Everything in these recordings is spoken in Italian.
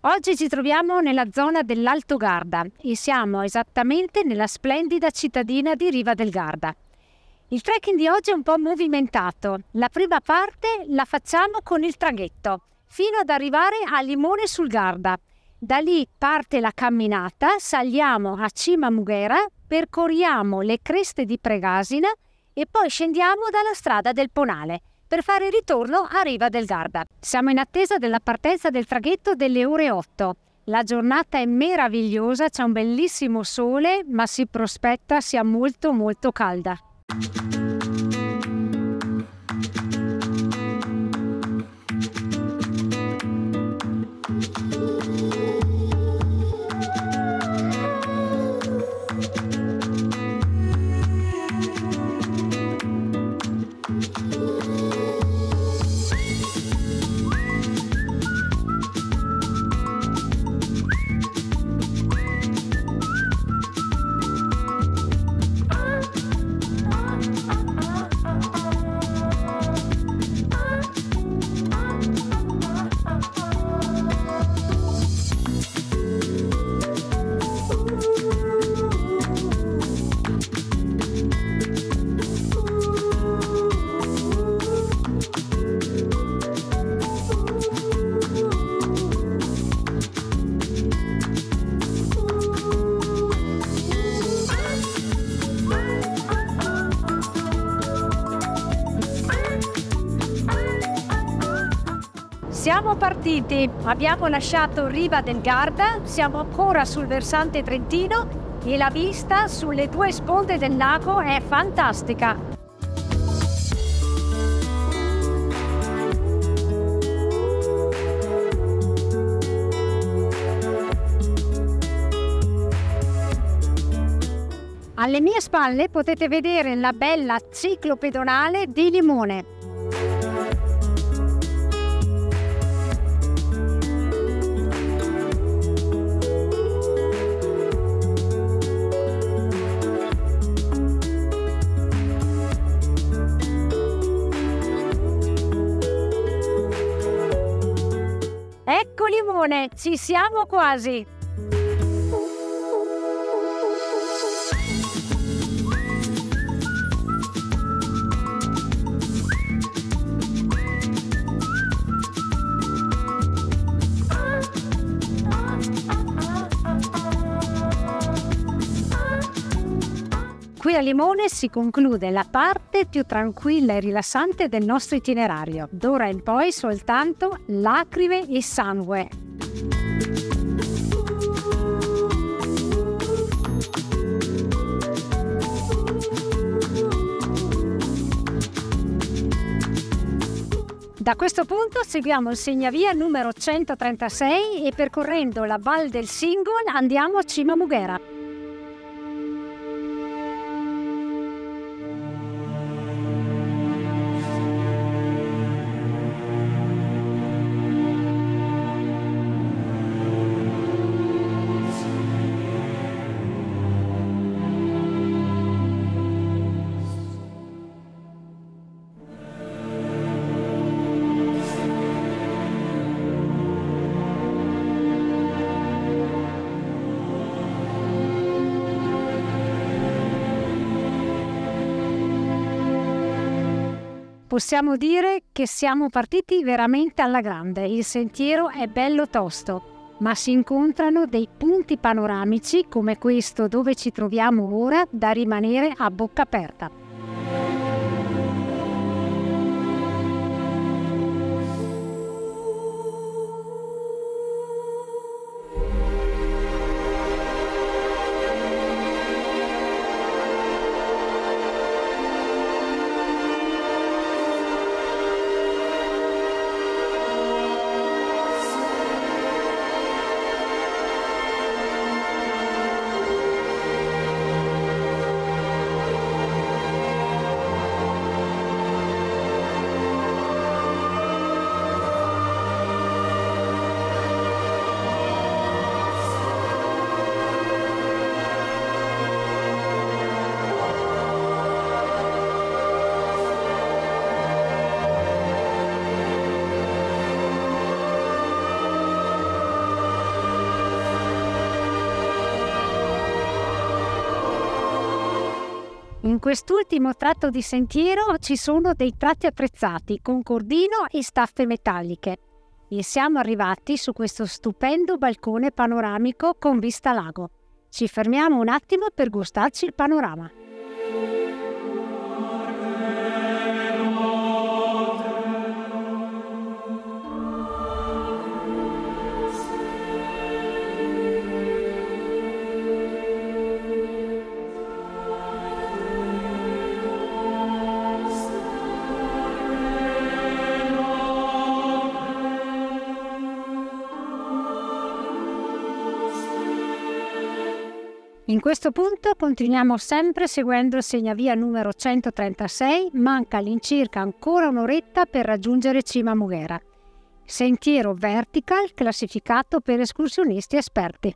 Oggi ci troviamo nella zona dell'Alto Garda e siamo esattamente nella splendida cittadina di Riva del Garda. Il trekking di oggi è un po' movimentato. La prima parte la facciamo con il traghetto, fino ad arrivare a Limone sul Garda. Da lì parte la camminata, saliamo a Cima Mughera, percorriamo le creste di Pregasina e poi scendiamo dalla strada del Ponale per fare il ritorno a Riva del Garda. Siamo in attesa della partenza del traghetto delle ore 8. La giornata è meravigliosa, c'è un bellissimo sole, ma si prospetta sia molto calda. Siamo partiti, abbiamo lasciato Riva del Garda, siamo ancora sul versante trentino e la vista sulle due sponde del lago è fantastica. Alle mie spalle potete vedere la bella ciclopedonale di Limone. Ecco Limone, ci siamo quasi! Qui a Limone si conclude la parte più tranquilla e rilassante del nostro itinerario. D'ora in poi soltanto lacrime e sangue. Da questo punto seguiamo il segnavia numero 136 e percorrendo la Val del Singol andiamo a Cima Mughera. Possiamo dire che siamo partiti veramente alla grande, il sentiero è bello tosto, ma si incontrano dei punti panoramici come questo dove ci troviamo ora da rimanere a bocca aperta. In quest'ultimo tratto di sentiero ci sono dei tratti attrezzati con cordino e staffe metalliche e siamo arrivati su questo stupendo balcone panoramico con vista lago. Ci fermiamo un attimo per gustarci il panorama. In questo punto continuiamo sempre seguendo il segnavia numero 136, manca all'incirca ancora un'oretta per raggiungere Cima Mughera. Sentiero vertical classificato per escursionisti esperti.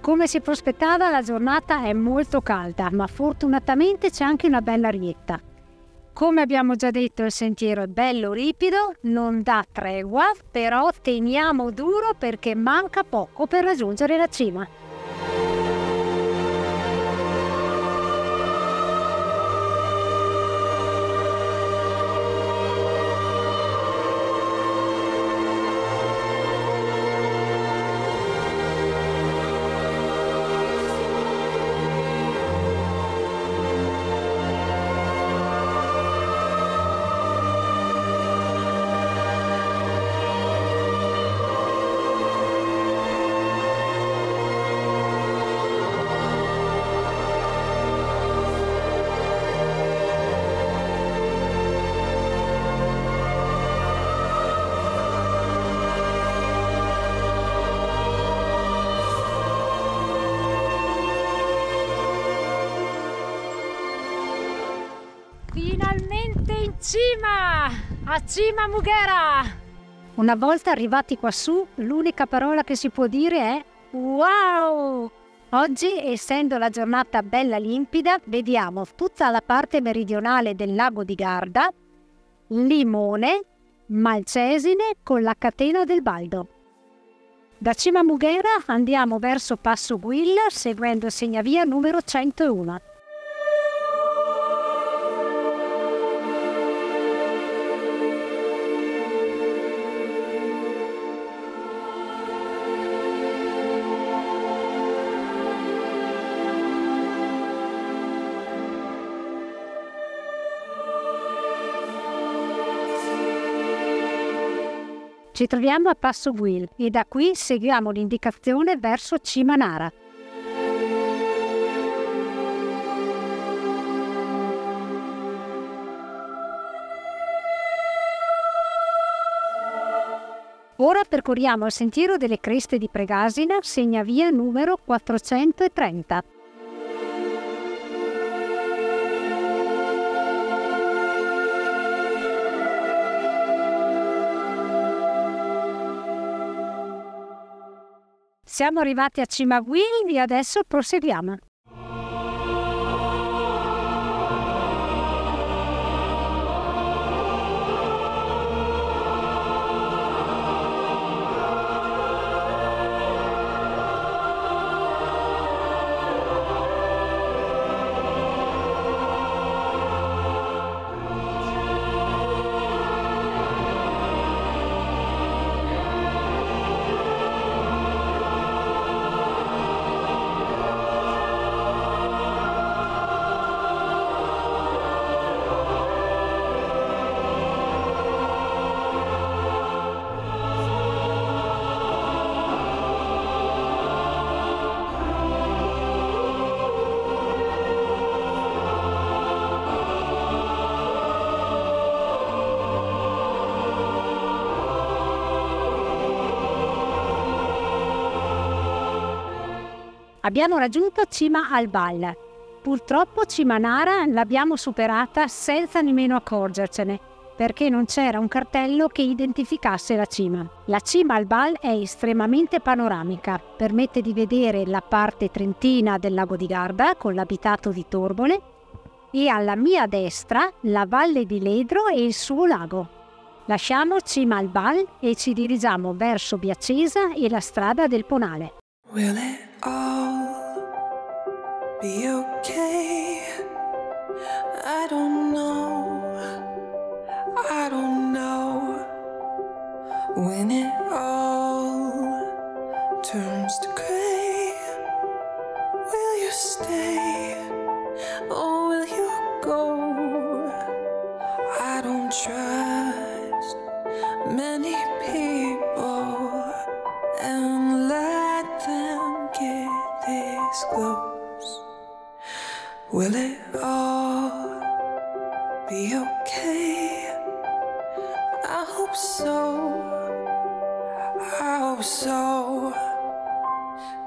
Come si prospettava, la giornata è molto calda, ma fortunatamente c'è anche una bella arietta. Come abbiamo già detto, il sentiero è bello ripido, non dà tregua, però teniamo duro perché manca poco per raggiungere la cima. Finalmente in cima! A Cima Mughera! Una volta arrivati quassù, l'unica parola che si può dire è wow! Oggi, essendo la giornata bella limpida, vediamo tutta la parte meridionale del lago di Garda, Limone, Malcesine con la catena del Baldo. Da Cima Mughera andiamo verso Passo Guil seguendo il segnavia numero 101. Ci troviamo a Passo Guil e da qui seguiamo l'indicazione verso Cima Nara. Ora percorriamo il sentiero delle Creste di Pregasina, segnavia numero 430. Siamo arrivati a Cima Guil e adesso proseguiamo. Abbiamo raggiunto Cima al Bal. Purtroppo Cima Nara l'abbiamo superata senza nemmeno accorgercene, perché non c'era un cartello che identificasse la cima. La Cima al Bal è estremamente panoramica, permette di vedere la parte trentina del lago di Garda con l'abitato di Torbole e alla mia destra la Valle di Ledro e il suo lago. Lasciamo Cima al Bal e ci dirigiamo verso Biacesa e la strada del Ponale. Will it all be okay? I don't know. I don't know when it all turns to gray. Will you stay or will you go? I don't trust many people and let them get this close. Will it all be okay? I hope so, I hope so,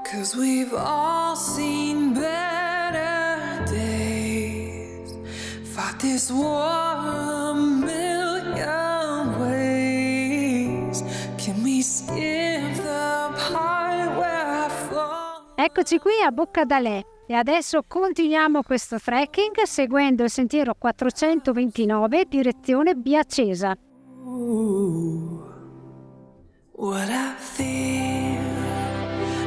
'cause we've all seen better days, fought this war a million ways. Can we skip the part where I fall? Eccoci qui a Boccadalè e adesso continuiamo questo trekking seguendo il sentiero 429 direzione Biacesa. What I feel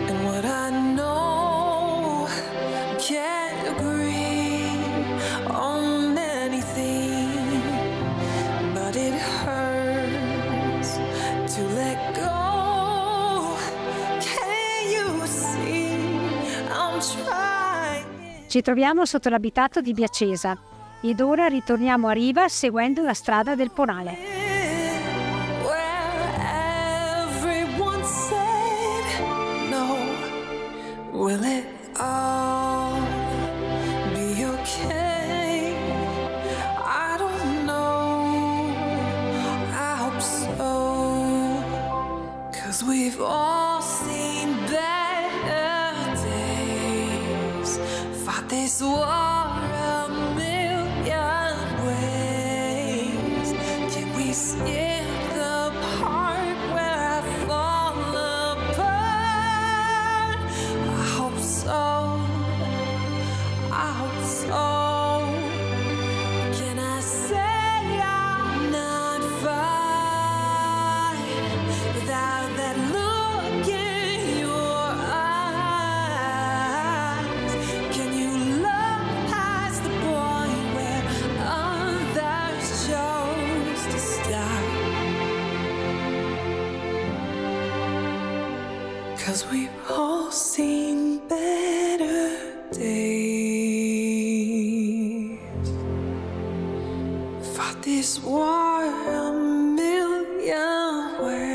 and what I know, can't agree on anything, but it hurts to let go. Can you see I'm trying? Ci troviamo sotto l'abitato di Biacesa ed ora ritorniamo a riva seguendo la strada del Ponale. Will it all be okay? I don't know. I hope so, 'cause we've all seen better days, fought this war a million ways. Can we skip the part where I fall apart? I hope so, I hope so. Can I say I'm not fine without that look in your eyes? Can you love past the point where others chose to stop? 'Cause we've all seen better days, fought this war a million ways.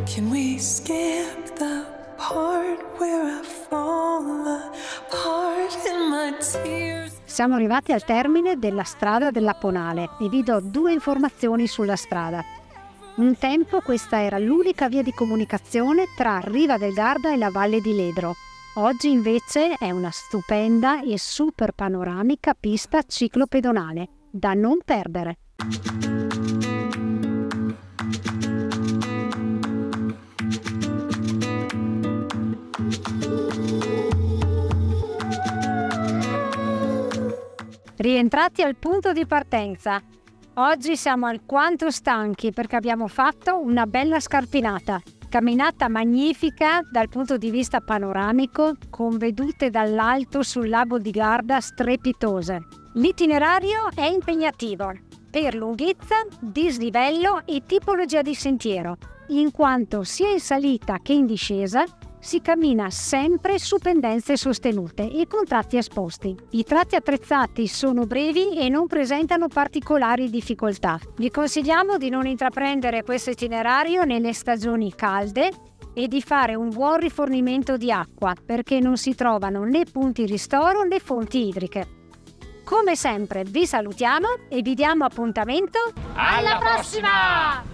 Can we skip the part where I fall apart in my tears? Siamo arrivati al termine della strada della Ponale e vi do due informazioni sulla strada. Un tempo questa era l'unica via di comunicazione tra Riva del Garda e la Valle di Ledro. Oggi invece è una stupenda e super panoramica pista ciclopedonale, da non perdere. Rientrati al punto di partenza. Oggi siamo alquanto stanchi perché abbiamo fatto una bella scarpinata. Camminata magnifica dal punto di vista panoramico, con vedute dall'alto sul lago di Garda strepitose. L'itinerario è impegnativo per lunghezza, dislivello e tipologia di sentiero, in quanto sia in salita che in discesa si cammina sempre su pendenze sostenute e con tratti esposti. I tratti attrezzati sono brevi e non presentano particolari difficoltà. Vi consigliamo di non intraprendere questo itinerario nelle stagioni calde e di fare un buon rifornimento di acqua, perché non si trovano né punti ristoro né fonti idriche. Come sempre vi salutiamo e vi diamo appuntamento alla prossima!